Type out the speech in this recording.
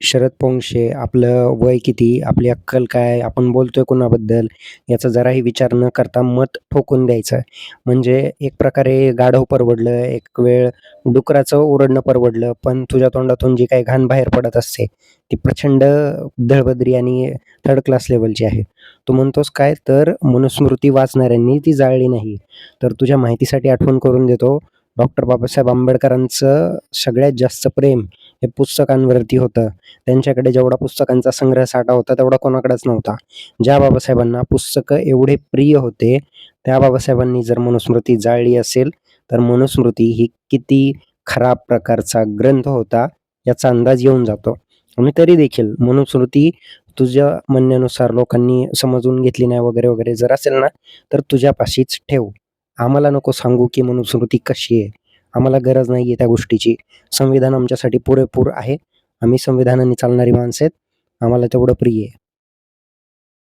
शरद पोंक्षे, आपलं वय किती, आपली अक्कल काय, आपण बोलतोय कुणाबद्दल, याचा जराही विचार न करता मत ठोकून द्यायचं. म्हणजे एक प्रकारे गाढव परवडलं, एक वेळ डुकराचं ओरडणं परवडलं, पण तुझ्या तोंडातून जी काही घाण बाहेर पडत असते, ती प्रचंड दळभद्री आणि थर्ड क्लास लेव्हलची आहे. तू म्हणतोस काय, तर मनुस्मृती वाचणाऱ्यांनी ती जाळली नाही. तर तुझ्या माहितीसाठी आठवण करून देतो, डॉक्टर बाबासाहेब आंबेडकरांचं सगळ्यात जास्त प्रेम हे पुस्तकांवरती होतं. त्यांच्याकडे जेवढा पुस्तकांचा संग्रह साठा होता तेवढा कोणाकडेच नव्हता. ज्या बाबासाहेबांना पुस्तकं एवढे प्रिय होते, त्या बाबासाहेबांनी जर मनुस्मृती जाळली असेल, तर मनुस्मृती ही किती खराब प्रकारचा ग्रंथ होता याचा अंदाज येऊन जातो. आणि तरी देखील मनुस्मृती तुझ्या म्हणण्यानुसार लोकांनी समजून घेतली नाही वगैरे, वगैरे जर असेल ना, तर तुझ्यापाशीच ठेव. आम्हाला नको सांगू की मनुस्मृती कशी आहे. आम्हाला गरज नाहीये त्या गोष्टीची. संविधान आमच्यासाठी पुरेपूर आहे. आम्ही संविधानाने चालणारी माणसं आहेत. आम्हाला तेवढं प्रिय आहे.